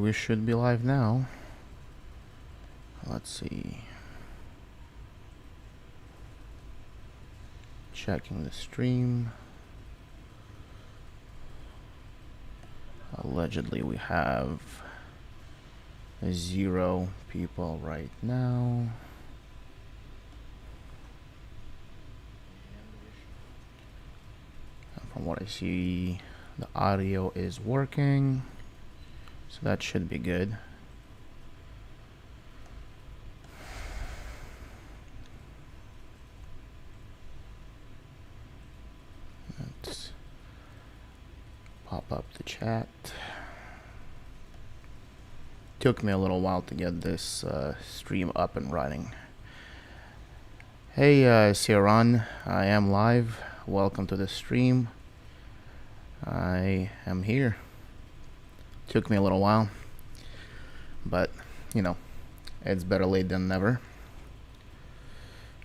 we should be live now. Let's see. Checking the stream. Allegedly, we have 0 people right now. And from what I see, the audio is working, so that should be good. Let's pop up the chat. Took me a little while to get this stream up and running. Hey, Siran, I am live. Welcome to the stream. I am here. Took me a little while, but you know, it's better late than never.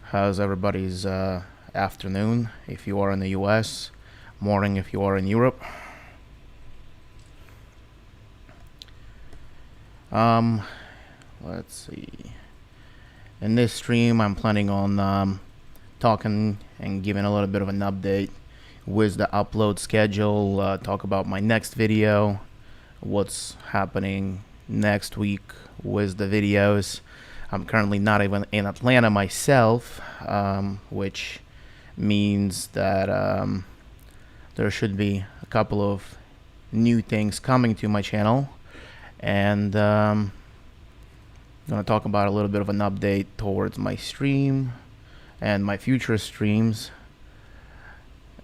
How's everybody's afternoon if you are in the US, morning if you are in Europe? Let's see. In this stream, I'm planning on talking and giving a little bit of an update with the upload schedule, talk about my next video, what's happening next week with the videos. I'm currently not even in Atlanta myself, which means that there should be a couple of new things coming to my channel, and I'm gonna talk about a little bit of an update towards my stream and my future streams.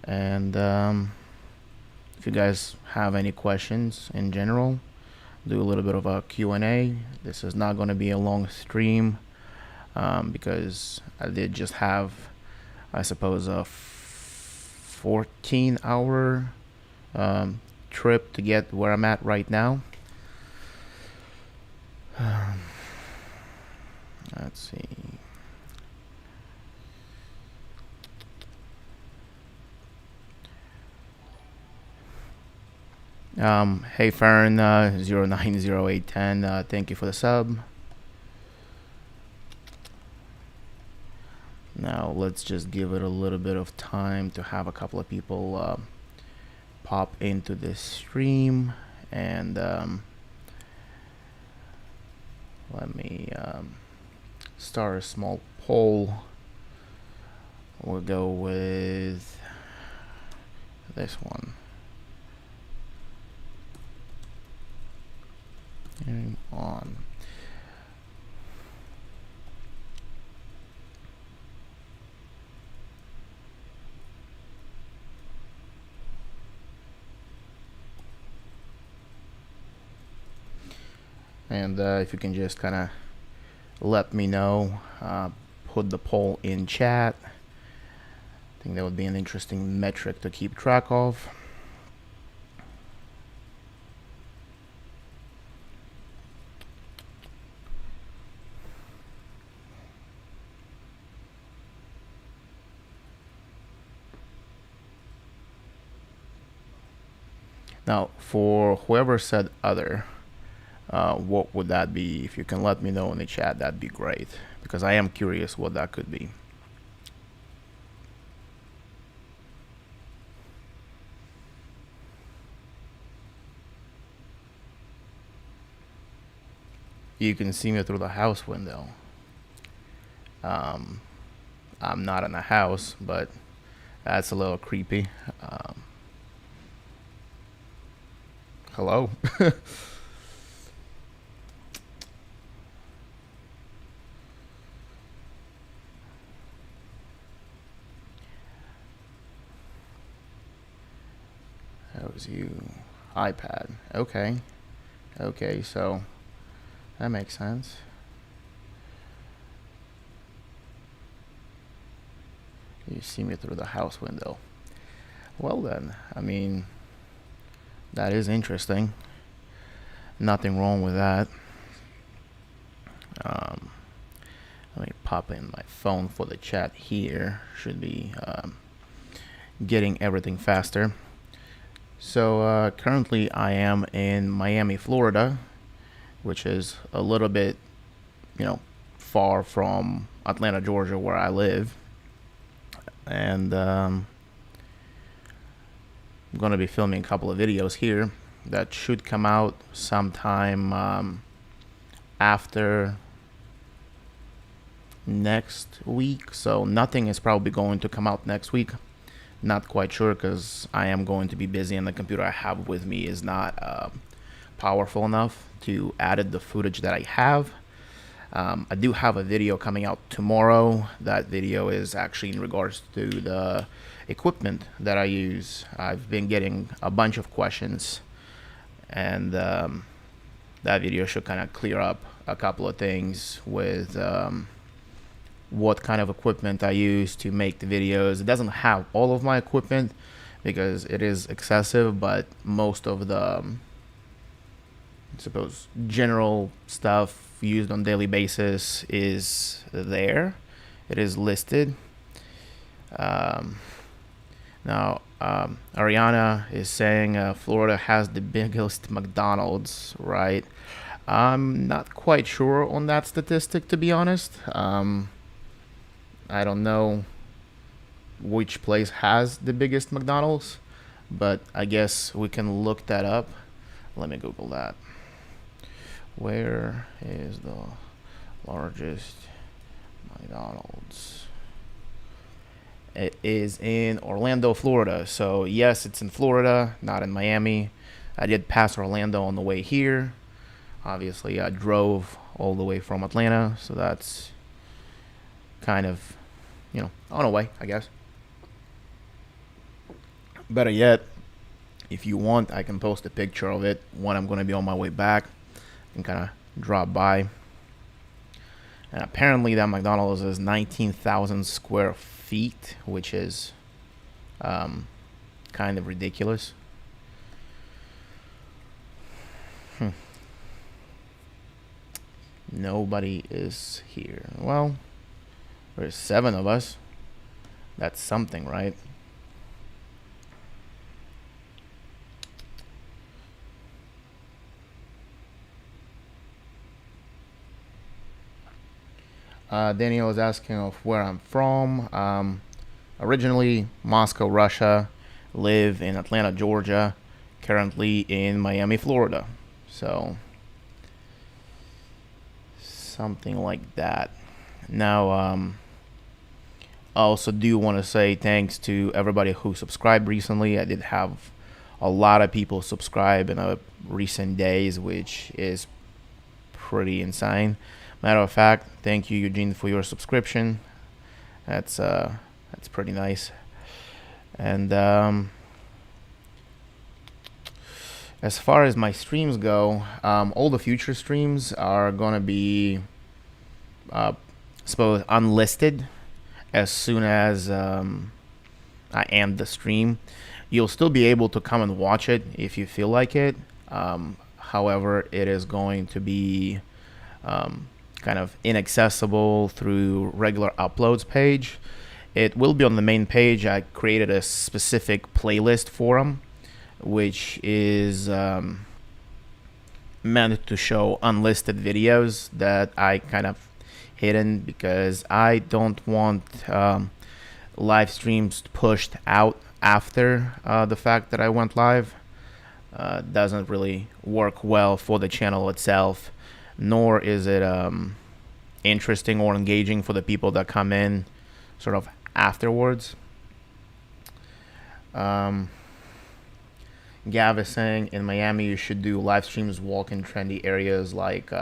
And if you guys have any questions in general, do a little bit of a Q&A. This is not going to be a long stream because I did just have, I suppose, a 14-hour trip to get where I'm at right now. Let's see. Hey Fern, 090810, thank you for the sub. Now let's just give it a little bit of time to have a couple of people pop into this stream, and let me start a small poll. We'll go with this one. Game on. And if you can just kind of let me know, put the poll in chat. I think that would be an interesting metric to keep track of. Now, for whoever said other, what would that be? If you can let me know in the chat, that'd be great, because I am curious what that could be. You can see me through the house window. I'm not in a house, but that's a little creepy. Hello? That was you. iPad. Okay. Okay, so that makes sense. You see me through the house window. Well then, I mean, that is interesting. Nothing wrong with that. Let me pop in my phone for the chat here. Should be getting everything faster. So currently I am in Miami, Florida, which is a little bit, you know, far from Atlanta, Georgia, where I live. And I'm going to be filming a couple of videos here that should come out sometime after next week. So nothing is probably going to come out next week. Not quite sure, because I am going to be busy and the computer I have with me is not powerful enough to edit the footage that I have. I do have a video coming out tomorrow. That video is actually in regards to the equipment that I use. I've been getting a bunch of questions, and that video should kind of clear up a couple of things with what kind of equipment I use to make the videos. It doesn't have all of my equipment because it is excessive, but most of the I suppose general stuff used on daily basis is there. It is listed. Now Ariana is saying Florida has the biggest McDonald's, right? I'm not quite sure on that statistic, to be honest. I don't know which place has the biggest McDonald's, but I guess we can look that up. Let me Google that. Where is the largest McDonald's? It is in Orlando, Florida. So yes, it's in Florida, not in Miami. I did pass Orlando on the way here. Obviously, I drove all the way from Atlanta, so that's kind of, you know, on a way, I guess. Better yet, if you want, I can post a picture of it when I'm going to be on my way back and kind of drop by. And apparently that McDonald's is 19,000 square feet, which is kind of ridiculous. Nobody is here. Well, there's 7 of us. That's something, right? Daniel is asking of where I'm from. Originally Moscow, Russia. Live in Atlanta, Georgia. Currently in Miami, Florida. So something like that. Now, I also do want to say thanks to everybody who subscribed recently. I did have a lot of people subscribe in recent days, which is pretty insane. Matter of fact, thank you, Eugene, for your subscription. That's pretty nice. And as far as my streams go, all the future streams are gonna be, suppose, unlisted as soon as I end the stream. You'll still be able to come and watch it if you feel like it. However, it is going to be kind of inaccessible through regular uploads page. It will be on the main page. I created a specific playlist for them, which is meant to show unlisted videos that I kind of hidden because I don't want live streams pushed out after the fact that I went live. Doesn't really work well for the channel itself, nor is it interesting or engaging for the people that come in sort of afterwards. Gav is saying in Miami you should do live streams, walk in trendy areas like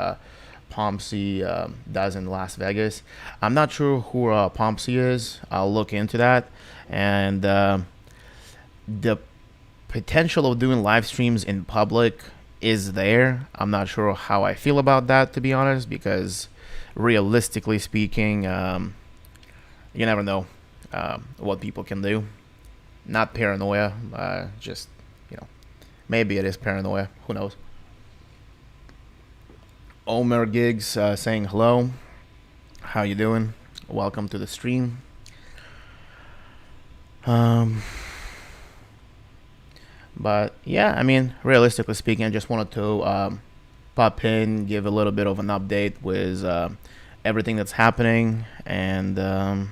Pomsey does in Las Vegas. I'm not sure who Pomsey is. I'll look into that. And the potential of doing live streams in public is there. I'm not sure how I feel about that, to be honest, because realistically speaking, you never know what people can do. Not paranoia, just, you know, maybe it is paranoia, who knows. Omer Gigs saying hello, how you doing? Welcome to the stream. But yeah, I mean, realistically speaking, I just wanted to pop in, give a little bit of an update with everything that's happening, and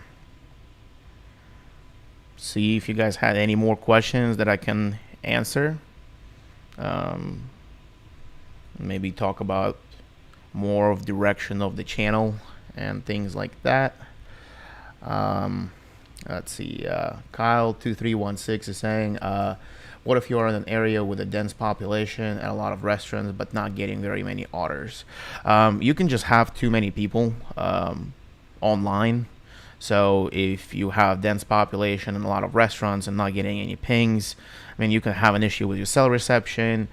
see if you guys had any more questions that I can answer. Maybe talk about more of direction of the channel and things like that. Let's see, Kyle2316 is saying, what if you are in an area with a dense population and a lot of restaurants but not getting very many orders? You can just have too many people online. So if you have dense population and a lot of restaurants and not getting any pings, I mean, you can have an issue with your cell reception.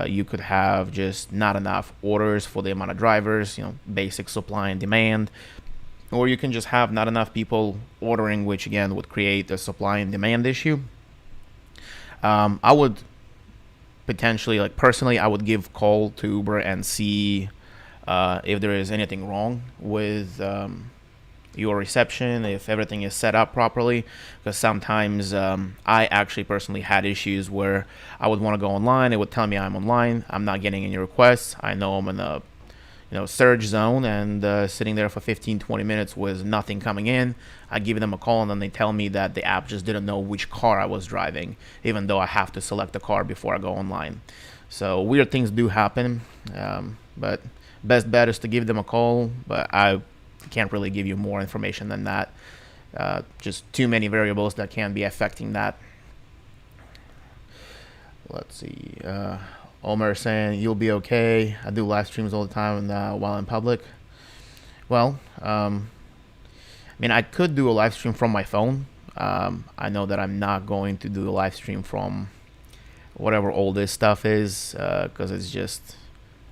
You could have just not enough orders for the amount of drivers, basic supply and demand. Or you can just have not enough people ordering, which again would create a supply and demand issue. I would potentially, personally, I would give call to Uber and see if there is anything wrong with your reception, if everything is set up properly, because sometimes I actually personally had issues where I would want to go online. It would tell me I'm online, I'm not getting any requests. I know I'm in a surge zone, and sitting there for 15-20 minutes with nothing coming in. I give them a call, and then they tell me that the app just didn't know which car I was driving, even though I have to select the car before I go online. So weird things do happen, but best bet is to give them a call, but I can't really give you more information than that. Just too many variables that can be affecting that. Let's see. Omer saying, you'll be okay. I do live streams all the time while in public. Well, I mean, I could do a live stream from my phone. I know that I'm not going to do a live stream from whatever all this stuff is, because it's just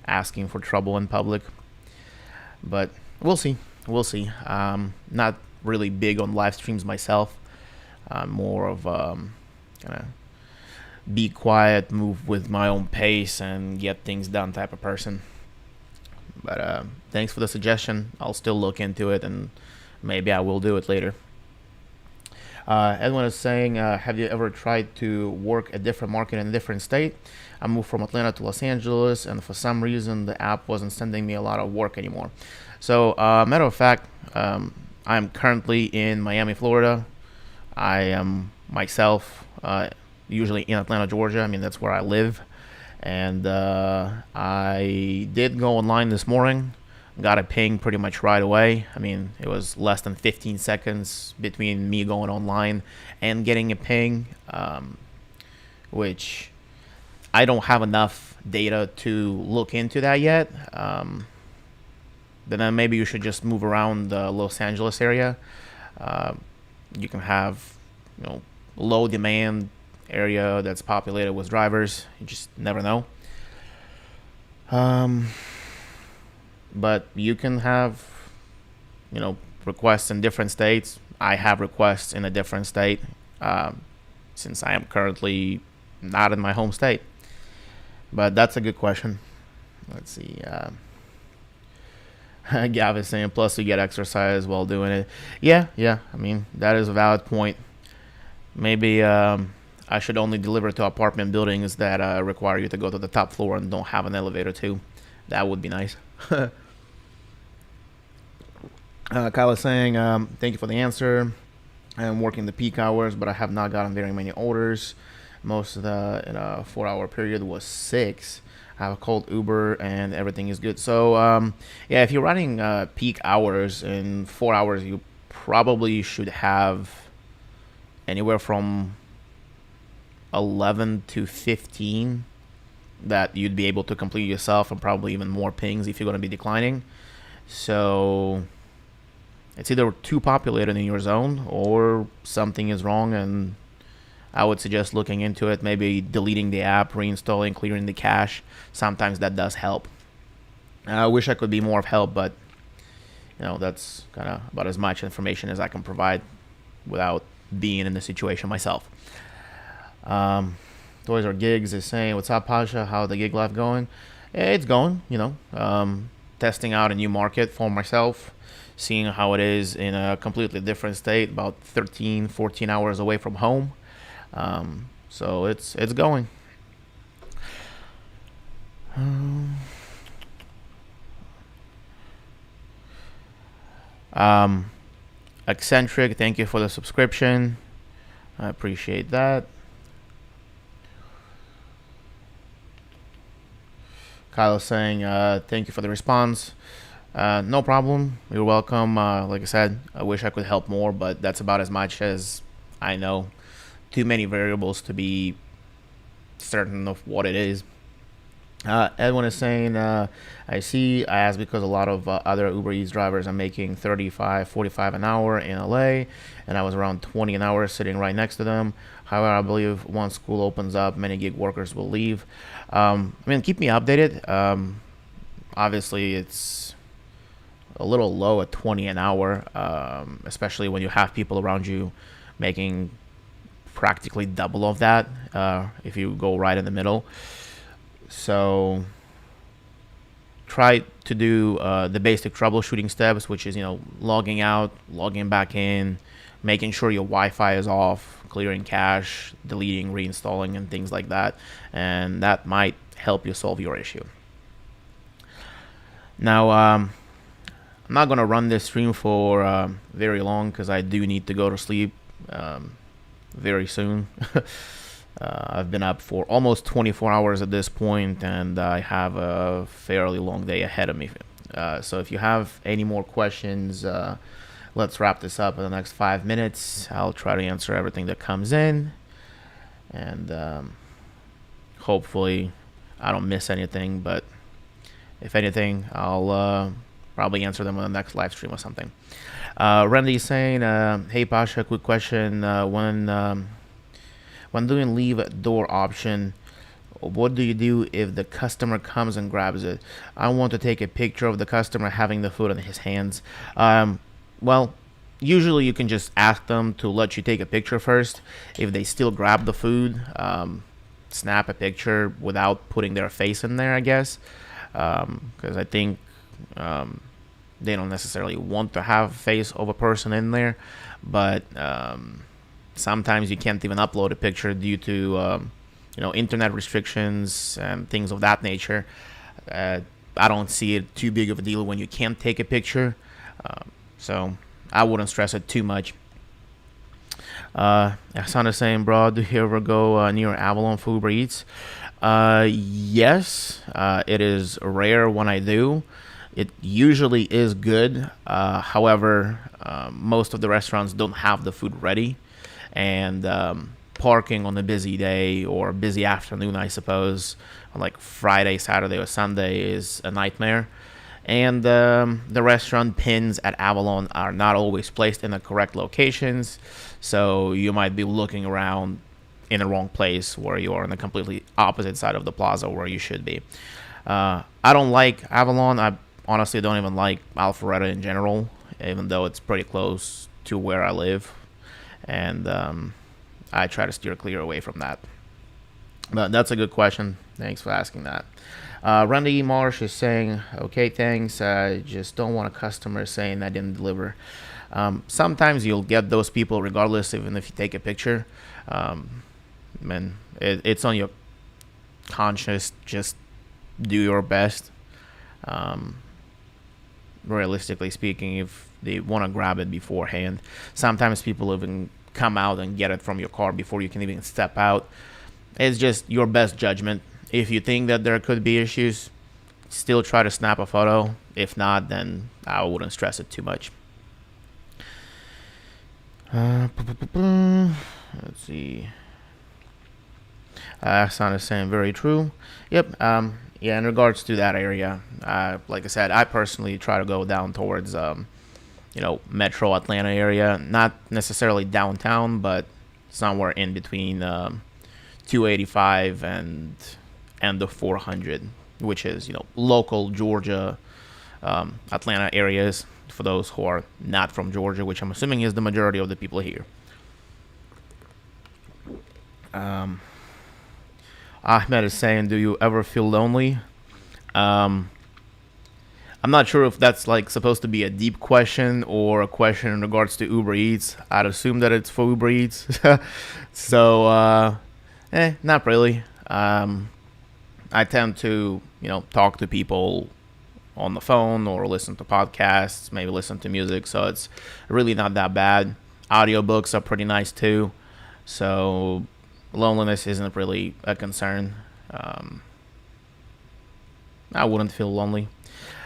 asking for trouble in public. But we'll see. We'll see. Not really big on live streams myself. I'm more of kind of be quiet, move with my own pace, and get things done type of person. But thanks for the suggestion. I'll still look into it, and maybe I will do it later. Edwin is saying, have you ever tried to work a different market in a different state? I moved from Atlanta to Los Angeles, and for some reason the app wasn't sending me a lot of work anymore. So matter of fact, I'm currently in Miami, Florida. I am myself usually in Atlanta, Georgia. I mean, that's where I live. And I did go online this morning. Got a ping pretty much right away. I mean, it was less than 15 seconds between me going online and getting a ping, which I don't have enough data to look into that yet. Then maybe you should just move around the Los Angeles area. You can have, low demand area that's populated with drivers. You just never know. But you can have, requests in different states. I have requests in a different state, since I am currently not in my home state. But that's a good question. Let's see. Gav is saying, plus you get exercise while doing it. Yeah. I mean, that is a valid point. Maybe I should only deliver to apartment buildings that require you to go to the top floor and don't have an elevator too. That would be nice. Kyle is saying, thank you for the answer. I'm working the peak hours, but I have not gotten very many orders. Most of the in a 4-hour period was 6. I have called Uber and everything is good. So yeah, if you're running peak hours in 4 hours, you probably should have anywhere from 11 to 15 that you'd be able to complete yourself, and probably even more pings if you're going to be declining. So it's either too populated in your zone or something is wrong, and I would suggest looking into it, maybe deleting the app, reinstalling, clearing the cache. Sometimes that does help. I wish I could be more of help, but that's kind of about as much information as I can provide without being in the situation myself. Toys or Gigs is saying, what's up, Pasha? How the gig life going? It's going, testing out a new market for myself, seeing how it is in a completely different state, about 13, 14 hours away from home. So it's going. Um, Eccentric, thank you for the subscription. I appreciate that. Kyle saying, thank you for the response. No problem. You're welcome. Like I said, I wish I could help more, but that's about as much as I know. Too many variables to be certain of what it is. Edwin is saying, I asked because a lot of other Uber Eats drivers are making 35, 45 an hour in LA, and I was around 20 an hour sitting right next to them. However, I believe once school opens up, many gig workers will leave. Keep me updated. Obviously, it's a little low at 20 an hour, especially when you have people around you making practically double of that if you go right in the middle. So try to do the basic troubleshooting steps, which is, logging out, logging back in, making sure your Wi-Fi is off, clearing cache, deleting, reinstalling, and things like that. And that might help you solve your issue. Now, I'm not going to run this stream for very long because I do need to go to sleep very soon. I've been up for almost 24 hours at this point, and I have a fairly long day ahead of me. So if you have any more questions, let's wrap this up in the next 5 minutes. I'll try to answer everything that comes in, and hopefully I don't miss anything, but if anything, I'll probably answer them on the next live stream or something. Randy's saying, hey Pasha, quick question. When doing leave door option, what do you do if the customer comes and grabs it? I want to take a picture of the customer having the food in his hands. Well, usually you can just ask them to let you take a picture first. If they still grab the food, snap a picture without putting their face in there, I guess. Because I think they don't necessarily want to have face of a person in there. But sometimes you can't even upload a picture due to internet restrictions and things of that nature. I don't see it too big of a deal when you can't take a picture, so I wouldn't stress it too much. Hassan is saying, bro, do you ever go near Avalon for Uber Eats? Yes, it is rare when I do. It usually is good. However, most of the restaurants don't have the food ready. And parking on a busy day or busy afternoon, I suppose, on like Friday, Saturday, or Sunday is a nightmare. And the restaurant pins at Avalon are not always placed in the correct locations, so you might be looking around in the wrong place where you are on the completely opposite side of the plaza where you should be. I don't like Avalon. I honestly don't even like Alpharetta in general, even though it's pretty close to where I live. And I try to steer clear away from that. But that's a good question. Thanks for asking that. Randy Marsh is saying, okay, thanks. I just don't want a customer saying I didn't deliver. Sometimes you'll get those people regardless, even if you take a picture. It's on your conscience. Just do your best. Realistically speaking, if they want to grab it beforehand, sometimes people even come out and get it from your car before you can even step out. It's just your best judgment. If you think that there could be issues, still try to snap a photo. If not, then I wouldn't stress it too much. Let's see. Hassan is saying very true. Yep. Yeah, in regards to that area, like I said, I personally try to go down towards, Metro Atlanta area. Not necessarily downtown, but somewhere in between 285 and the 400, which is, local Georgia, Atlanta areas for those who are not from Georgia, which I'm assuming is the majority of the people here. Ahmed is saying, do you ever feel lonely? I'm not sure if that's like supposed to be a deep question or a question in regards to Uber Eats. I'd assume that it's for Uber Eats. So, not really. I tend to, talk to people on the phone or listen to podcasts, maybe listen to music. So it's really not that bad. Audiobooks are pretty nice too. So loneliness isn't really a concern. I wouldn't feel lonely.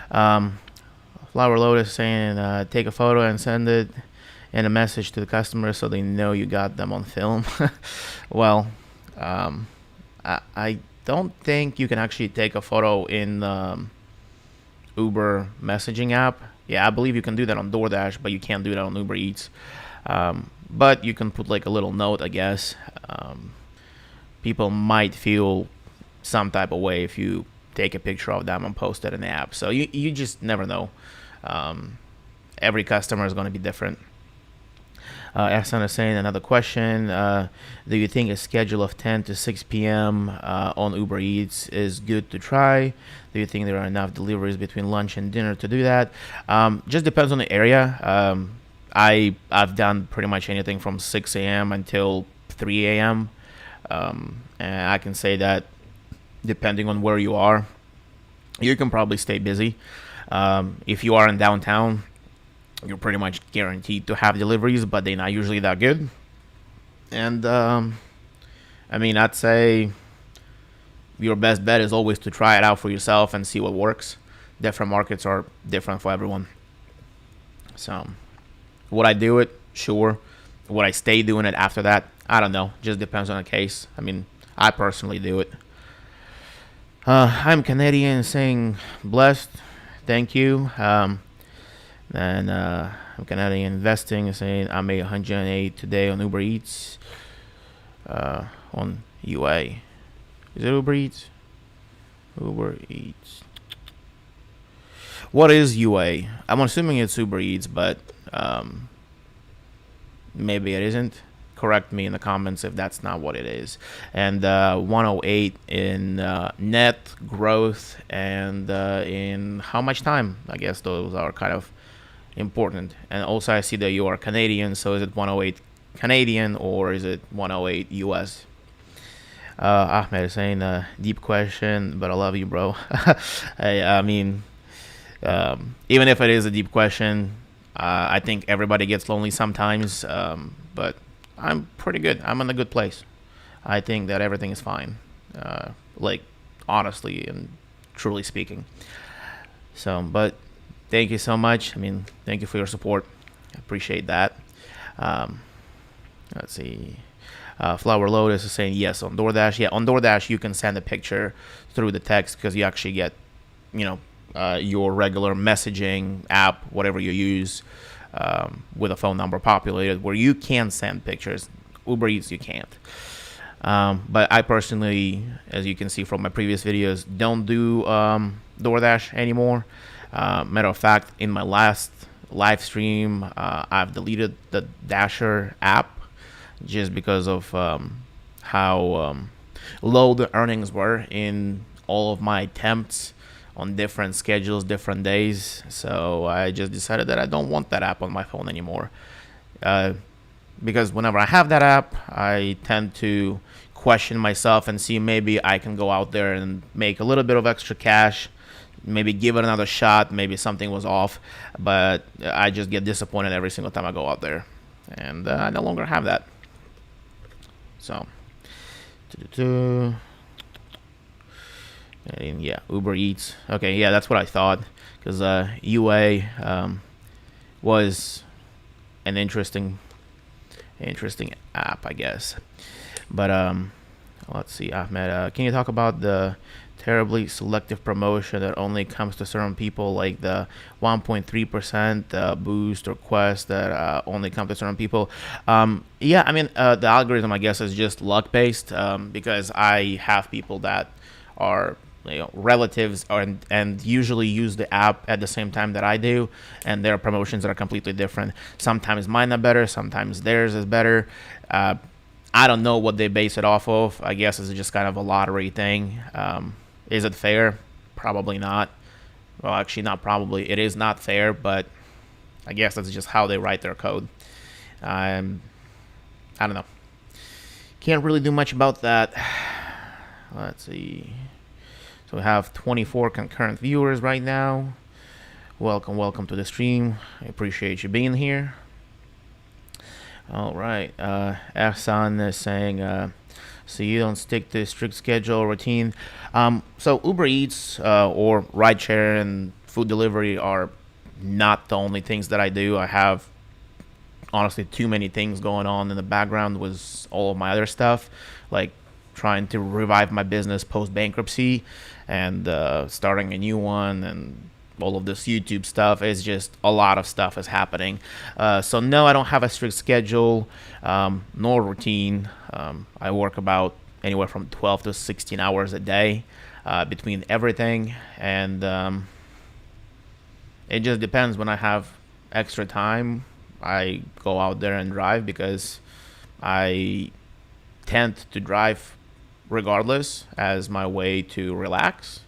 Um, Flower Lotus saying, take a photo and send it in a message to the customer so they know you got them on film. Well, I don't think you can actually take a photo in the Uber messaging app. Yeah, I believe you can do that on DoorDash, but you can't do that on Uber Eats. But you can put like a little note, I guess. People might feel some type of way if you take a picture of them and post it in the app. So you just never know. Every customer is going to be different. Ehsan is saying, another question. Do you think a schedule of 10 to 6 p.m. On Uber Eats is good to try? Do you think there are enough deliveries between lunch and dinner to do that? Just depends on the area. I've done pretty much anything from 6 a.m. until 3 a.m. And I can say that depending on where you are, you can probably stay busy. If you are in downtown, you're pretty much guaranteed to have deliveries, but they're not usually that good. And I mean, I'd say your best bet is always to try it out for yourself and see what works. Different markets are different for everyone. So would I do it? Sure. Would I stay doing it after that? I don't know. Just depends on the case. I mean, I personally do it. I'm Canadian saying blessed. Thank you. And I'm Canadian investing saying I made 108 today on Uber Eats. On UA. Is it Uber Eats? Uber Eats. What is UA? I'm assuming it's Uber Eats, but maybe it isn't. Correct me in the comments if that's not what it is. And 108 in net growth and in how much time? I guess those are kind of important. And also I see that you are Canadian, so is it 108 Canadian or is it 108 US? Ahmed is saying deep question, but I love you, bro. I mean, even if it is a deep question, I think everybody gets lonely sometimes, but I'm pretty good. I'm in a good place. I think that everything is fine, like honestly and truly speaking. So, but thank you so much. I mean, thank you for your support. I appreciate that. Let's see. Flower Lotus is saying yes on DoorDash. Yeah, on DoorDash you can send a picture through the text because you actually get, your regular messaging app, whatever you use, with a phone number populated where you can send pictures. Uber Eats you can't. But I personally, as you can see from my previous videos, don't do DoorDash anymore. Matter of fact, in my last live stream, I've deleted the Dasher app just because of how low the earnings were in all of my attempts on different schedules, different days. So I just decided that I don't want that app on my phone anymore. Because whenever I have that app, I tend to question myself and see maybe I can go out there and make a little bit of extra cash, maybe give it another shot, maybe something was off, but I just get disappointed every single time I go out there. And I no longer have that. So, and yeah, Uber Eats. Okay, yeah, that's what I thought, because UA was an interesting app, I guess. But let's see, Ahmed, can you talk about the terribly selective promotion that only comes to certain people, like the 1.3% boost or quest that only come to certain people? Yeah, I mean, the algorithm, I guess, is just luck based, because I have people that are relatives and usually use the app at the same time that I do, and their promotions are completely different. Sometimes mine are better, sometimes theirs is better. I don't know what they base it off of. I guess it's just kind of a lottery thing. Is it fair? Probably not. Well, actually, not probably. It is not fair, but I guess that's just how they write their code. I don't know. Can't really do much about that. Let's see. So we have 24 concurrent viewers right now. welcome to the stream. I appreciate you being here. All right. Ahsan is saying, so you don't stick to a strict schedule or routine. So Uber Eats or rideshare and food delivery are not the only things that I do. I have honestly too many things going on in the background with all of my other stuff, like trying to revive my business post bankruptcy and starting a new one and all of this YouTube stuff. Is just a lot of stuff is happening. So no, I don't have a strict schedule nor routine. I work about anywhere from 12 to 16 hours a day between everything, and it just depends. When I have extra time, I go out there and drive because I tend to drive regardless as my way to relax.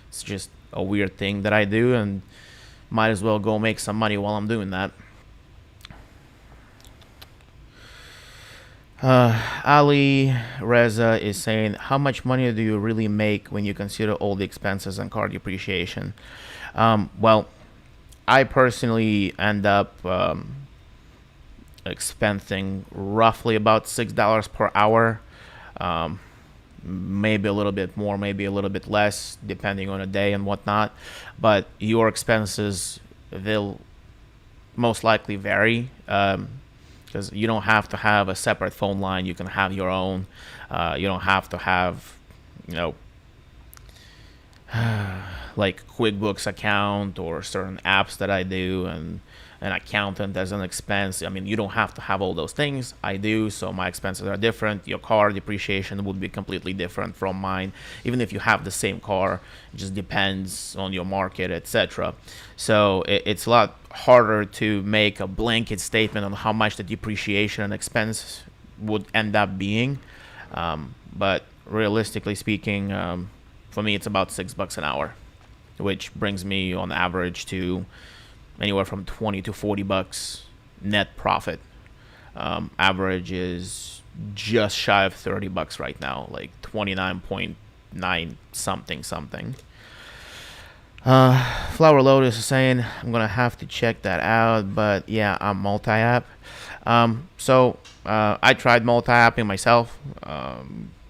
It's just a weird thing that I do, and might as well go make some money while I'm doing that. Ali Reza is saying, how much money do you really make when you consider all the expenses and car depreciation? Well, I personally end up expensing roughly about $6 per hour. Maybe a little bit more, maybe a little bit less, depending on a day and whatnot. But your expenses will most likely vary, because you don't have to have a separate phone line. You can have your own. You don't have to have, like QuickBooks account or certain apps that I do, and an accountant as an expense. I mean, you don't have to have all those things. I do, so my expenses are different. Your car depreciation would be completely different from mine, even if you have the same car. It just depends on your market, etc. So it's a lot harder to make a blanket statement on how much the depreciation and expense would end up being. But realistically speaking, for me, it's about $6 an hour, which brings me on average to anywhere from 20 to 40 bucks net profit. Average is just shy of 30 bucks right now, like 29.9 something. Flower Lotus is saying, I'm gonna have to check that out, but yeah, I'm multi-app. So I tried multi-apping myself.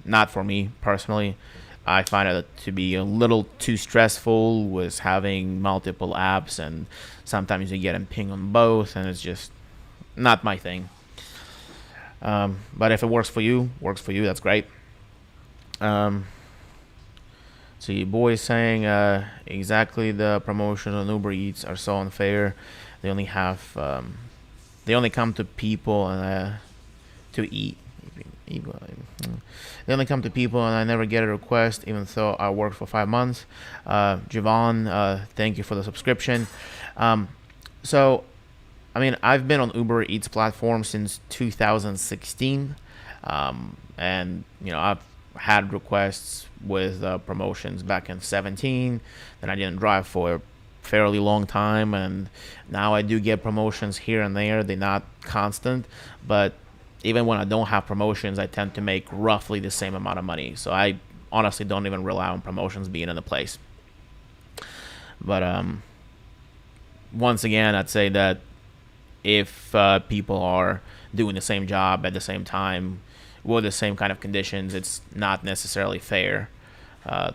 Not for me personally. I find it to be a little too stressful with having multiple apps, and sometimes you get a ping on both, and it's just not my thing. But if it works for you, that's great. See, boy is saying, exactly, the promotions on Uber Eats are so unfair. They only come to people to eat. They only come to people, and I never get a request, even though I worked for 5 months. Javon, thank you for the subscription. So, I mean, I've been on Uber Eats platform since 2016, and I've had requests with promotions back in 17. Then I didn't drive for a fairly long time, and now I do get promotions here and there. They're not constant, but even when I don't have promotions, I tend to make roughly the same amount of money. So I honestly don't even rely on promotions being in the place. But once again, I'd say that if people are doing the same job at the same time with the same kind of conditions, it's not necessarily fair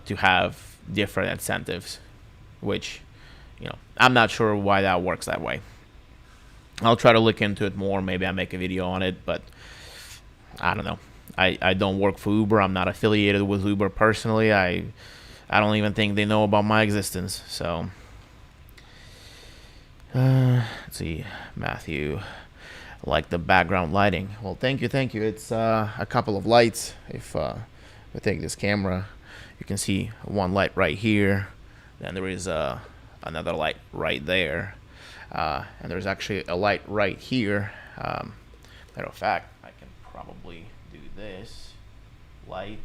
to have different incentives, which, I'm not sure why that works that way. I'll try to look into it more. Maybe I make a video on it, but I don't know. I don't work for Uber. I'm not affiliated with Uber personally. I don't even think they know about my existence. So let's see, Matthew, like the background lighting. Well, thank you. It's a couple of lights. If I take this camera, you can see one light right here. Then there is another light right there. And there's actually a light right here. Matter of fact, I can probably do this. Light,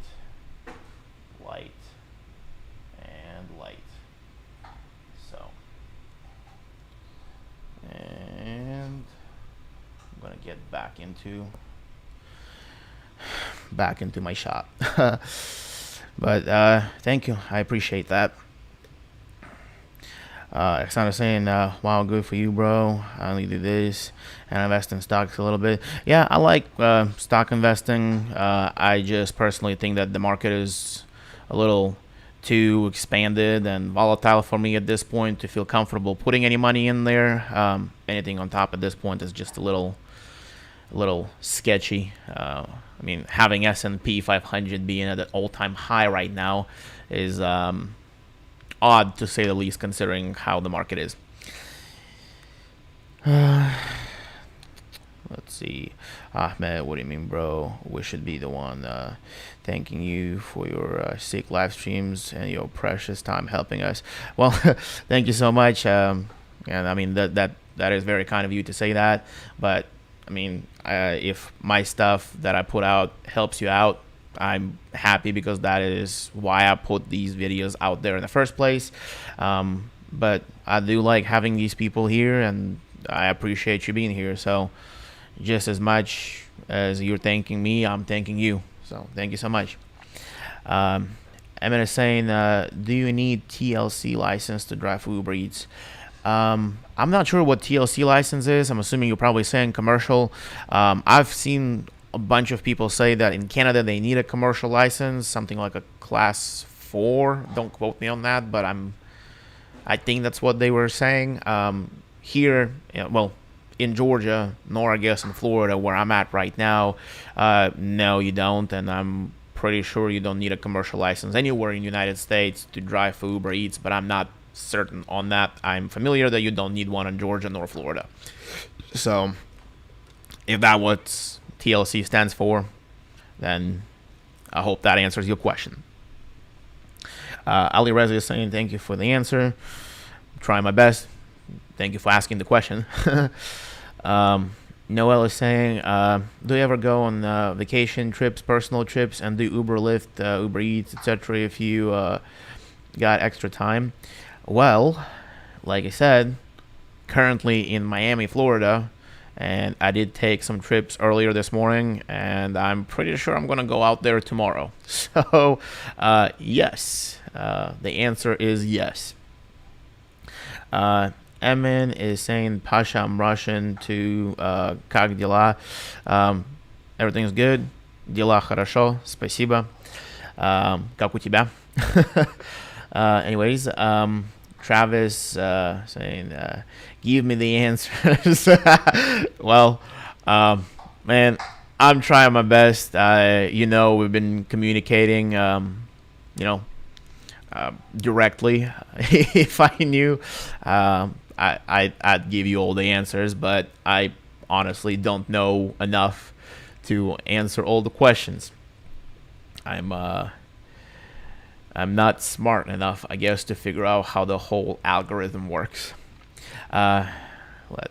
and light. So, and I'm gonna get back into my shop. But thank you, I appreciate that. Alexander saying, wow, good for you, bro. I only do this and invest in stocks a little bit. Yeah, I like stock investing. I just personally think that the market is a little too expanded and volatile for me at this point to feel comfortable putting any money in there. Anything on top at this point is just a little sketchy. I mean, having S&P 500 being at an all-time high right now is odd to say the least, considering how the market is. Let's see. Ahmed, what do you mean, bro? We should be the one thanking you for your sick live streams and your precious time helping us. Well, thank you so much. And I mean, that is very kind of you to say that. But I mean, if my stuff that I put out helps you out, I'm happy, because that is why I put these videos out there in the first place. But I do like having these people here, and I appreciate you being here. So just as much as you're thanking me, I'm thanking you. So thank you so much. Emmett is saying, do you need TLC license to drive for Uber Eats? I'm not sure what TLC license is. I'm assuming you're probably saying commercial. I've seen a bunch of people say that in Canada they need a commercial license, something like a class 4. Don't quote me on that, but I think that's what they were saying. Here, well, in Georgia, nor I guess in Florida, where I'm at right now, no, you don't, and I'm pretty sure you don't need a commercial license anywhere in the United States to drive for Uber Eats, but I'm not certain on that. I'm familiar that you don't need one in Georgia nor Florida. So if that what TLC stands for, then I hope that answers your question. Ali Reza is saying, thank you for the answer. I'm trying my best. Thank you for asking the question. Noel is saying, do you ever go on vacation trips, personal trips, and do Uber, Lyft, Uber Eats, etc. if you got extra time? Well, like I said, currently in Miami, Florida, and I did take some trips earlier this morning, and I'm pretty sure I'm going to go out there tomorrow. So, yes, the answer is yes. Emin is saying, Pasha, I'm Russian to Как дела? Everything's good. Дела хорошо. Спасибо. Как у тебя? Anyways, Travis saying, give me the answers. Well, man, I'm trying my best. We've been communicating, directly. If I knew, I'd give you all the answers, but I honestly don't know enough to answer all the questions. I'm not smart enough, I guess, to figure out how the whole algorithm works. Let's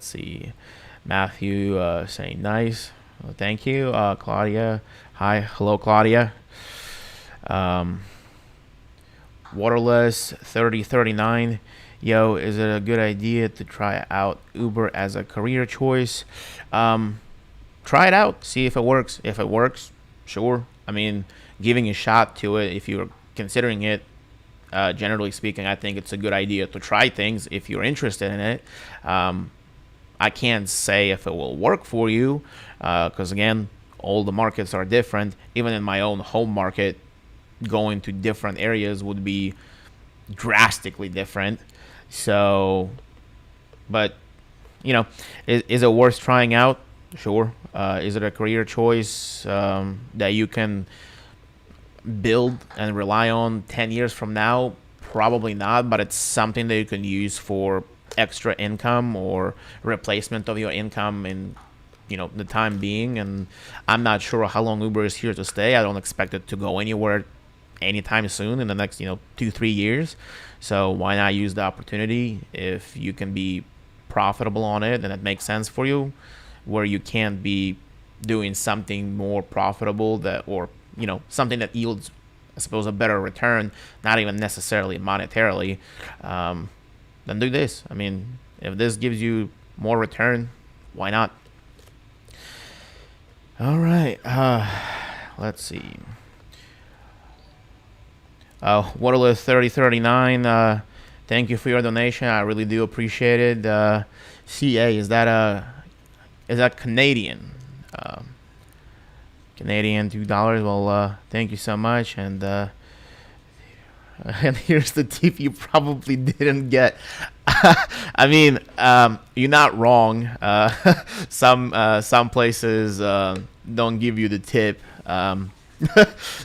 see. Matthew saying nice. Well, thank you. Claudia. Hi. Hello, Claudia. Waterless 3039. Yo, is it a good idea to try out Uber as a career choice? Try it out. See if it works. If it works, sure. I mean, giving a shot to it, if you're considering it, generally speaking, I think it's a good idea to try things if you're interested in it. I can't say if it will work for you, because again, all the markets are different. Even in my own home market, going to different areas would be drastically different. So, but is it worth trying out? Sure. Is it a career choice that you can build and rely on 10 years from now? Probably not, but it's something that you can use for extra income or replacement of your income in the time being. And I'm not sure how long Uber is here to stay. I don't expect it to go anywhere anytime soon in the next 2-3 years. So why not use the opportunity if you can be profitable on it and it makes sense for you, where you can be doing something more profitable something that yields, I suppose, a better return, not even necessarily monetarily, then do this. I mean, if this gives you more return, why not? All right. Let's see. Waterless 3039. Thank you for your donation. I really do appreciate it. CA, is that Canadian? Canadian $2. Well, thank you so much. And and here's the tip you probably didn't get. I mean, you're not wrong. Some places don't give you the tip.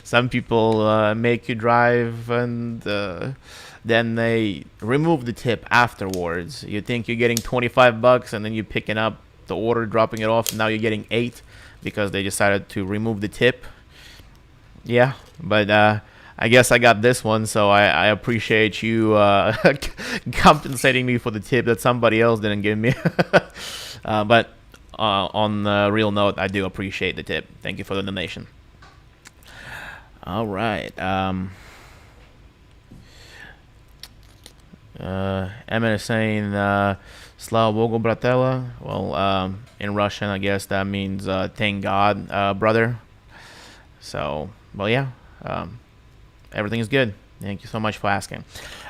Some people make you drive, and then they remove the tip afterwards. You think you're getting $25, and then you're picking up the order, dropping it off, and now you're getting 8 because they decided to remove the tip. Yeah, but I guess I got this one, so I appreciate you compensating me for the tip that somebody else didn't give me. But on a real note, I do appreciate the tip. Thank you for the donation. All right. Emmett is saying Slava Bogu Bratela. Well, in Russian, I guess that means thank God, brother. So, well, yeah. Everything is good. Thank you so much for asking.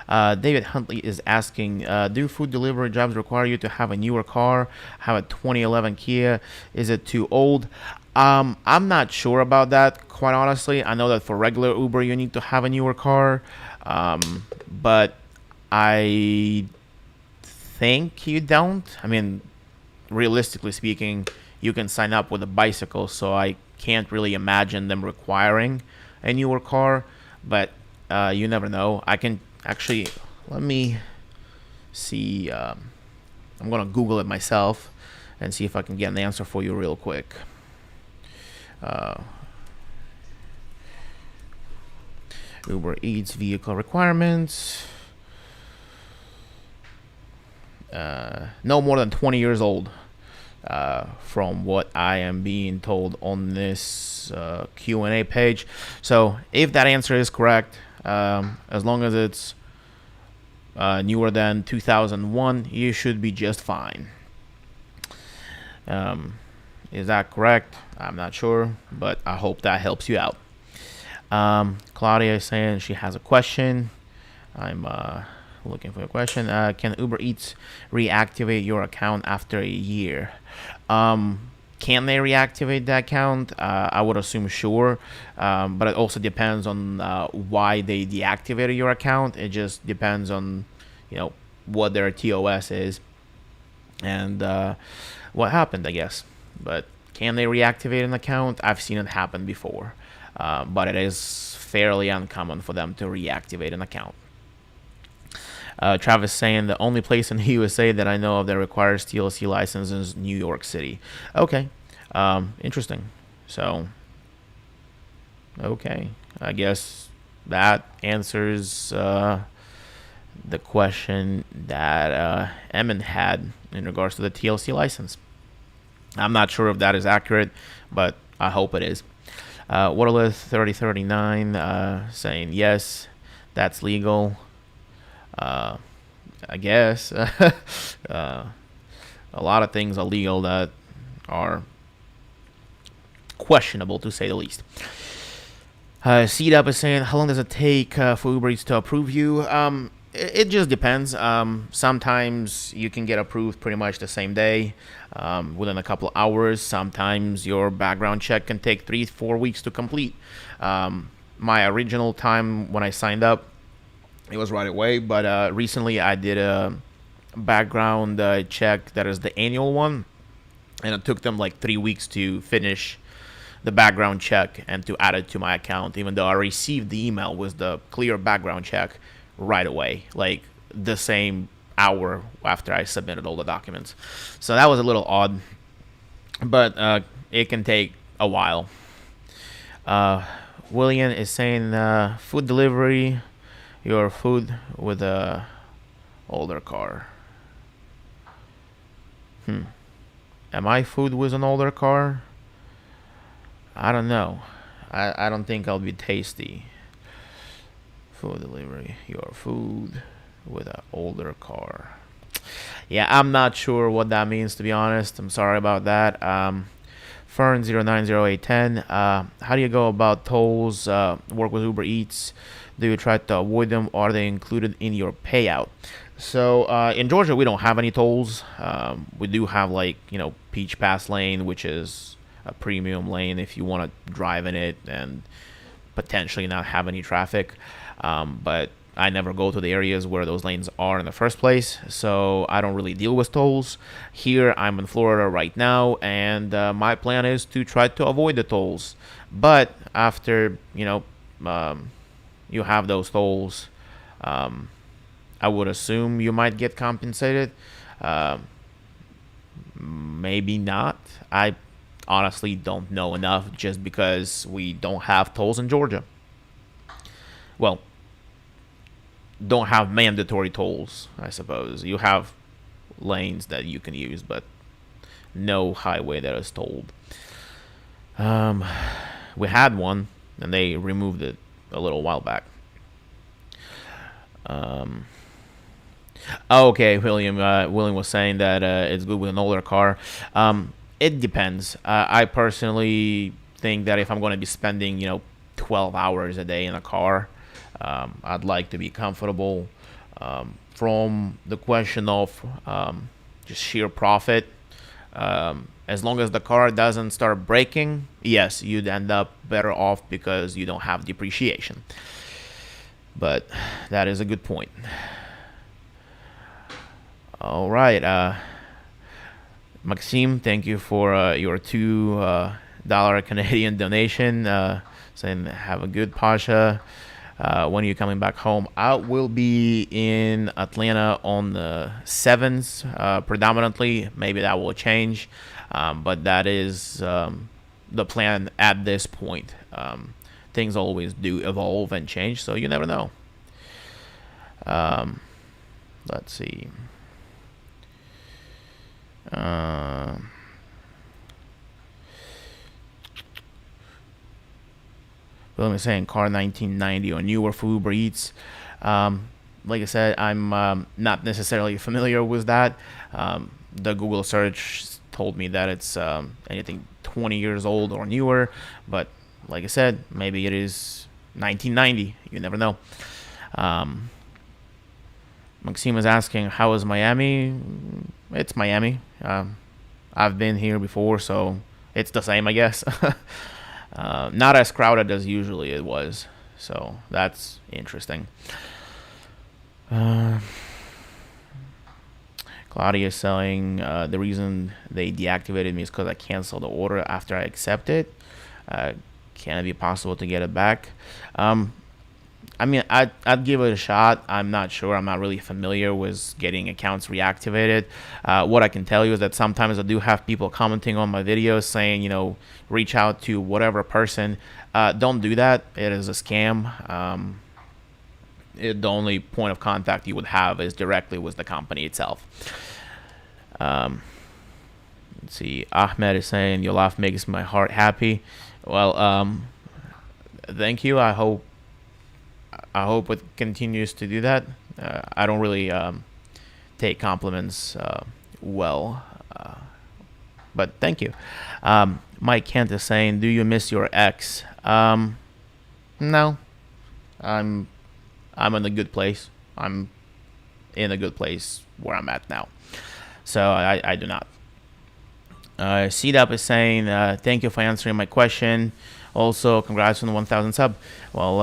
David Huntley is asking, do food delivery jobs require you to have a newer car? Have a 2011 Kia? Is it too old? I'm not sure about that, quite honestly. I know that for regular Uber, you need to have a newer car. But I think you don't. I mean, realistically speaking, you can sign up with a bicycle, so I can't really imagine them requiring a newer car. But you never know. I can actually, let me see. I'm going to Google it myself and see if I can get an answer for you real quick. Uber Eats vehicle requirements. No more than 20 years old, from what I am being told on this Q&A page. So if that answer is correct, as long as it's newer than 2001, you should be just fine. Is that correct? I'm not sure, but I hope that helps you out. Claudia is saying she has a question. I'm looking for a question. Can Uber Eats reactivate your account after a year? Can they reactivate the account? I would assume sure, but it also depends on why they deactivated your account. It just depends on, what their TOS is and what happened, I guess. But can they reactivate an account? I've seen it happen before, but it is fairly uncommon for them to reactivate an account. Travis saying the only place in the USA that I know of that requires TLC license is New York City. Okay, interesting. So, okay, I guess that answers the question that Emin had in regards to the TLC license. I'm not sure if that is accurate, but I hope it is. Waterlith 3039 saying yes, that's legal. I guess a lot of things are legal that are questionable, to say the least. C-Dub is saying, how long does it take for Uber Eats to approve you? It just depends. Sometimes you can get approved pretty much the same day, within a couple of hours. Sometimes your background check can take 3-4 weeks to complete. My original time when I signed up, it was right away, but recently I did a background check that is the annual one, and it took them like 3 weeks to finish the background check and to add it to my account, even though I received the email with the clear background check right away, like the same hour after I submitted all the documents. So that was a little odd, but it can take a while. William is saying food delivery, your food with a older car. Am I food with an older car? I don't know. I don't think I'll be tasty. Food delivery, your food with an older car. Yeah, I'm not sure what that means, to be honest. I'm sorry about that. Fern090810, how do you go about tolls? Work with Uber Eats? Do you try to avoid them, or are they included in your payout? So in Georgia, we don't have any tolls. We do have, like, Peach Pass lane, which is a premium lane if you want to drive in it and potentially not have any traffic. But I never go to the areas where those lanes are in the first place, so I don't really deal with tolls. Here, I'm in Florida right now, and my plan is to try to avoid the tolls. But after, you have those tolls, I would assume you might get compensated. Maybe not. I honestly don't know enough, just because we don't have tolls in Georgia. Well, don't have mandatory tolls, I suppose. You have lanes that you can use, but no highway that is tolled. We had one, and they removed it a little while back. Okay, William. William was saying that it's good with an older car. It depends. I personally think that if I'm going to be spending, 12 hours a day in a car, I'd like to be comfortable. From the question of just sheer profit, as long as the car doesn't start breaking, yes, you'd end up better off because you don't have depreciation. But that is a good point. All right, Maxime, thank you for your $2 Canadian donation. Saying have a good Pasha. When are you coming back home? I will be in Atlanta on the 7th, predominantly. Maybe that will change, but that is the plan at this point. Things always do evolve and change, so you never know. Let's see. William is saying car 1990 or newer for Uber Eats. Like I said, I'm not necessarily familiar with that. The Google search told me that it's anything 20 years old or newer, but like I said, maybe it is 1990. You never know. Maxime is asking, how is Miami? It's Miami. I've been here before, so it's the same, I guess. Not as crowded as usually it was, so that's interesting. Claudia is saying the reason they deactivated me is because I canceled the order after I accepted. Can it be possible to get it back? I mean, I'd give it a shot. I'm not sure. I'm not really familiar with getting accounts reactivated. What I can tell you is that sometimes I do have people commenting on my videos saying, reach out to whatever person. Don't do that. It is a scam. The only point of contact you would have is directly with the company itself. Let's see. Ahmed is saying, your laugh makes my heart happy. Well, thank you. I hope it continues to do that. I don't really take compliments well, but thank you. Mike Kent is saying, do you miss your ex? No. I'm in a good place. I'm in a good place where I'm at now. So I do not. CDAP is saying, thank you for answering my question. Also, congrats on the 1,000 sub. Well,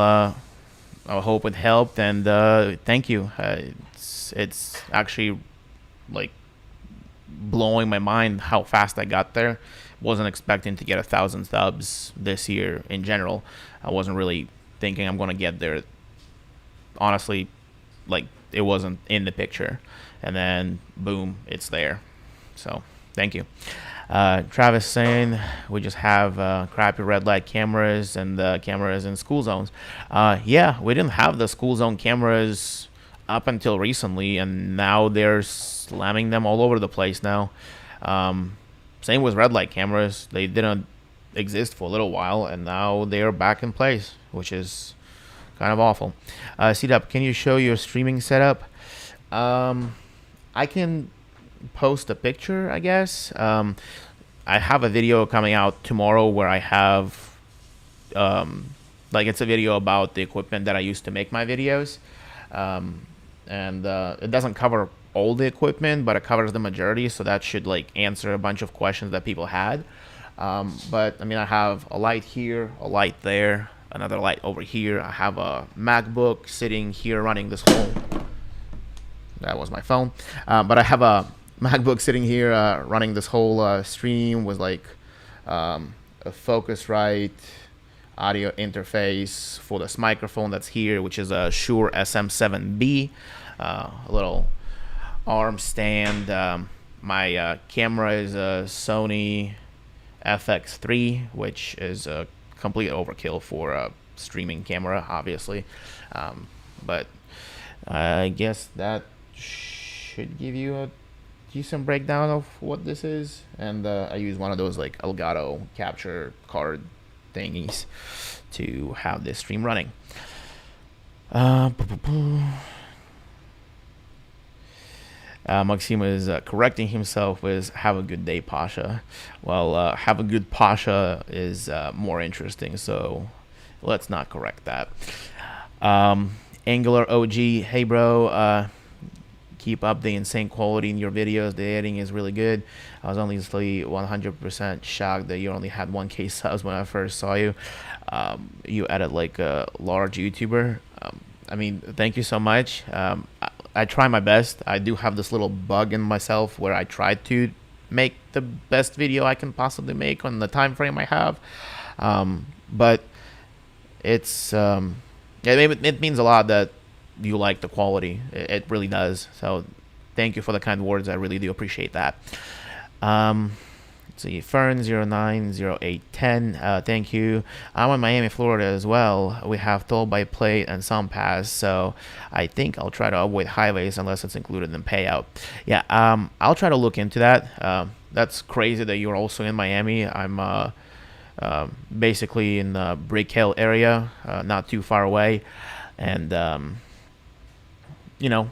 I hope it helped, and thank you. It's actually like blowing my mind how fast I got there. Wasn't expecting to get 1,000 subs this year in general. I wasn't really thinking I'm gonna get there. Honestly, like, it wasn't in the picture, and then boom, it's there. So thank you. Travis saying we just have crappy red light cameras and cameras in school zones. Yeah, we didn't have the school zone cameras up until recently, and now they're slamming them all over the place now. Same with red light cameras. They didn't exist for a little while, and now they're back in place, which is kind of awful. CDAP, can you show your streaming setup? I can post a picture, I guess. I have a video coming out tomorrow where I have like it's a video about the equipment that I use to make my videos, and it doesn't cover all the equipment, but it covers the majority, so that should like answer a bunch of questions that people had. But I mean, I have a light here, a light there, another light over here. I have a MacBook sitting here running this whole, that was my phone, but I have a MacBook sitting here running this whole stream with like a Focusrite audio interface for this microphone that's here, which is a Shure SM7B, a little arm stand. My camera is a Sony FX3, which is a complete overkill for a streaming camera, obviously, but I guess that should give you a decent breakdown of what this is. And I use one of those like Elgato capture card thingies to have this stream running. Maxima is correcting himself with "Have a good day, Pasha." Well, "Have a good Pasha" is more interesting, so let's not correct that. Angular OG, hey bro, keep up the insane quality in your videos. The editing is really good. I was honestly 100% shocked that you only had 1K subs when I first saw you. You added like a large YouTuber. I mean, thank you so much. I try my best. I do have this little bug in myself where I try to make the best video I can possibly make on the time frame I have. But it's it means a lot that you like the quality. It really does. So thank you for the kind words. I really do appreciate that. Let's see, Fern090810, thank you. I'm in Miami, Florida as well. We have toll by plate and some pass, so I think I'll try to avoid highways unless it's included in payout. Yeah, I'll try to look into that. That's crazy that you're also in Miami. I'm basically in the Brick Hill area, not too far away, and you know,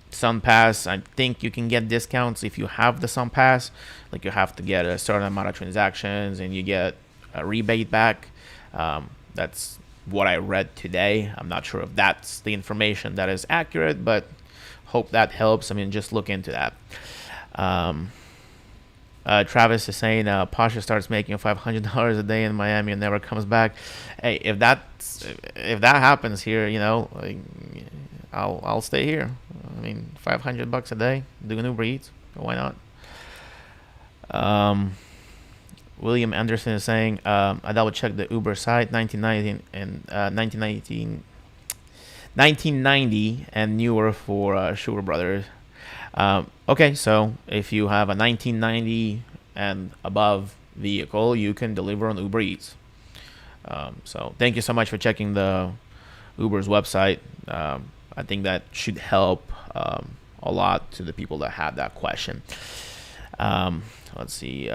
Sun Pass, I think you can get discounts if you have the Sun Pass. Like you have to get a certain amount of transactions and you get a rebate back. That's what I read today. I'm not sure if that's the information that is accurate, but hope that helps. I mean, just look into that. Travis is saying Pasha starts making $500 a day in Miami and never comes back. Hey, if that happens here, you know, like, I'll stay here. I mean, $500 a day, doing Uber Eats. Why not? William Anderson is saying, I double checked the Uber site, 1990 and newer for Shure Brothers. Okay, so if you have a 1990 and above vehicle, you can deliver on Uber Eats. So thank you so much for checking the Uber's website. I think that should help a lot to the people that had that question. Let's see.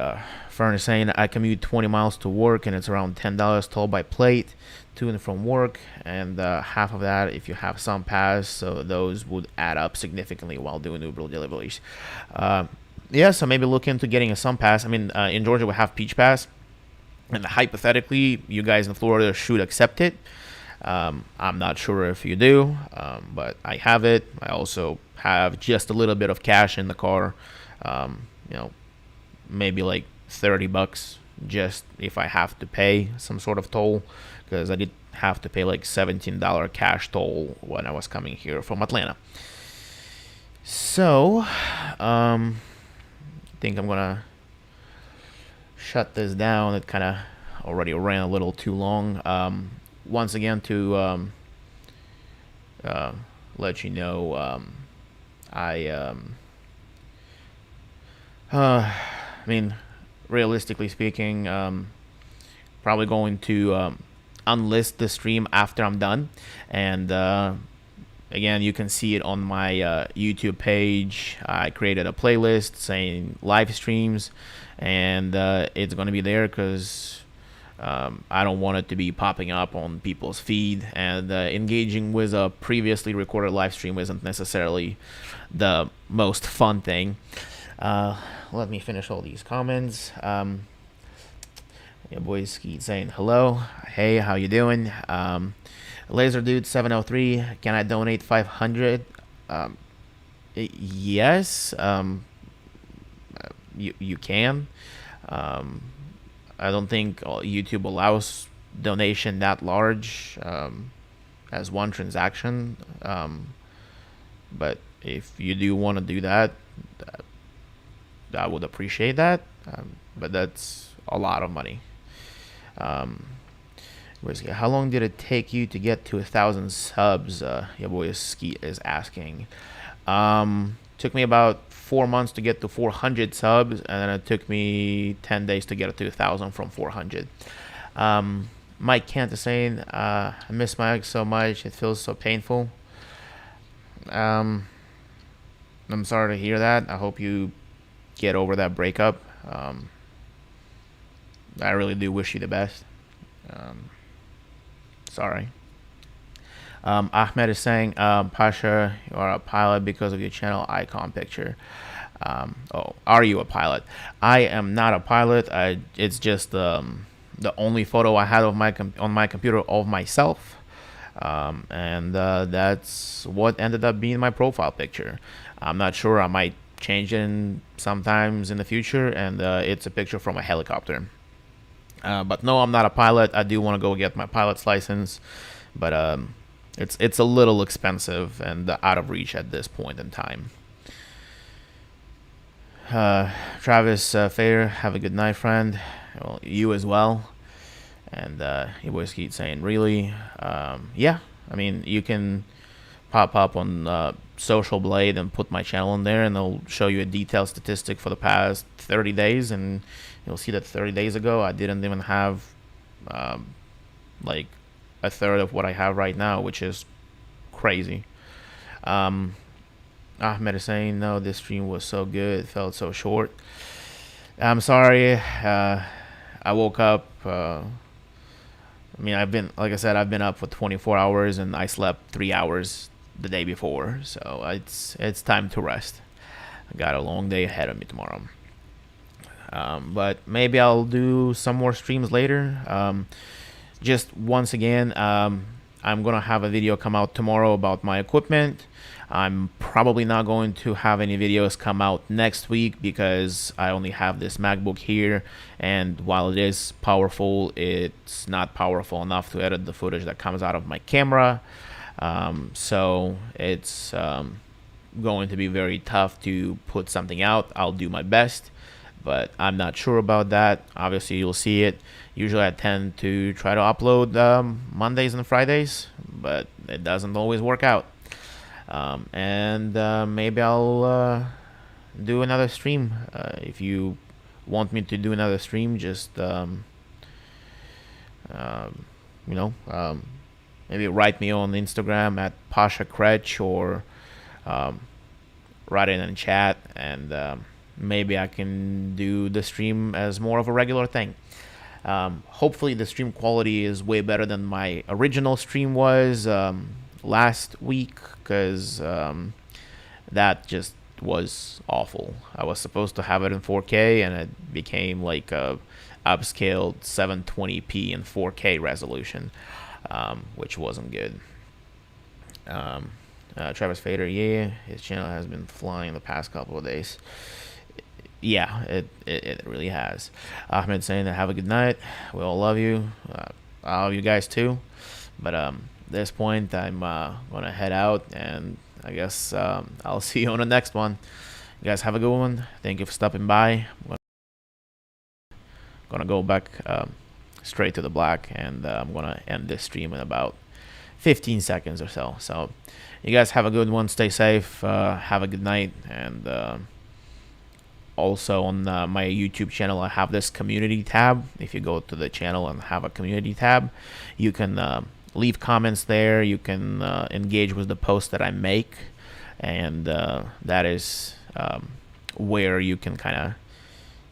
Fern is saying, I commute 20 miles to work and it's around $10 toll by plate to and from work, and half of that if you have some pass, so those would add up significantly while doing Uber deliveries. Yeah, so maybe look into getting a Sun Pass. I mean, in Georgia we have Peach Pass, and hypothetically you guys in Florida should accept it. I'm not sure if you do, but I have it. I also have just a little bit of cash in the car, you know, maybe like $30 just if I have to pay some sort of toll, because I did have to pay like $17 cash toll when I was coming here from Atlanta. So I think I'm gonna shut this down. It kind of already ran a little too long. Once again, to let you know, I mean, realistically speaking, probably going to unlist the stream after I'm done, and again, you can see it on my YouTube page. I created a playlist saying live streams, and it's going to be there because I don't want it to be popping up on people's feed, and engaging with a previously recorded live stream isn't necessarily the most fun thing. Let me finish all these comments. Your boy Skeet saying hello. Hey, how you doing? Laser Dude 703. Can I donate 500? Yes. You can. I don't think YouTube allows donation that large as one transaction. But if you do want to do that, I would appreciate that. But that's a lot of money. How long did it take you to get to 1,000 subs? Your boy Skeet is asking. Took me about 4 months to get to 400 subs, and then it took me 10 days to get it to 1,000 from 400. Mike Kent is saying, I miss my ex so much, it feels so painful. I'm sorry to hear that. I hope you get over that breakup. I really do wish you the best. Sorry. Ahmed is saying, Pasha, you are a pilot because of your channel icon picture. Oh, are you a pilot? I am not a pilot. It's just the only photo I had of on my computer of myself, and that's what ended up being my profile picture. I'm not sure. I might change it sometimes in the future, and it's a picture from a helicopter. But no, I'm not a pilot. I do want to go get my pilot's license, but it's a little expensive and out of reach at this point in time. Travis Fair, have a good night, friend. Well, you as well. And he always keeps saying, really? Yeah, I mean, you can pop up on Social Blade and put my channel in there, and they'll show you a detailed statistic for the past 30 days, and you'll see that 30 days ago I didn't even have like a third of what I have right now, which is crazy. Ahmed is saying, no, this stream was so good, it felt so short. I'm sorry. I woke up. I mean, like I said, I've been up for 24 hours, and I slept 3 hours the day before, so it's time to rest. I got a long day ahead of me tomorrow. But maybe I'll do some more streams later. Just once again, I'm gonna have a video come out tomorrow about my equipment. I'm probably not going to have any videos come out next week because I only have this MacBook here, and while it is powerful, it's not powerful enough to edit the footage that comes out of my camera. So it's going to be very tough to put something out. I'll do my best, but I'm not sure about that. Obviously, you'll see it. Usually I tend to try to upload Mondays and Fridays, but it doesn't always work out. And maybe I'll do another stream. If you want me to do another stream, just maybe write me on Instagram at Pasha Kretsch, or write it in chat, and maybe I can do the stream as more of a regular thing. Hopefully the stream quality is way better than my original stream was last week, because that just was awful. I was supposed to have it in 4K, and it became like a upscaled 720p in 4K resolution, which wasn't good. Travis Fader, yeah, his channel has been flying the past couple of days. Yeah, it really has. Ahmed saying that have a good night. We all love you. I love you guys too. But at this point, I'm gonna head out, and I guess I'll see you on the next one. You guys have a good one. Thank you for stopping by. I'm gonna go back straight to the black, and I'm gonna end this stream in about 15 seconds or so. So you guys have a good one. Stay safe. Have a good night, and also on my YouTube channel, I have this community tab. If you go to the channel and have a community tab, you can leave comments there. You can engage with the posts that I make, and that is where you can kind of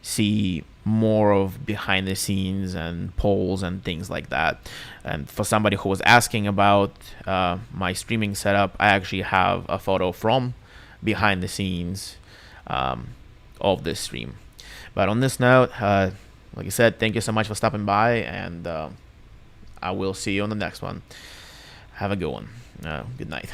see more of behind the scenes and polls and things like that. And for somebody who was asking about my streaming setup, I actually have a photo from behind the scenes of this stream. But on this note, like I said, thank you so much for stopping by, and I will see you on the next one. Have a good one. Good night.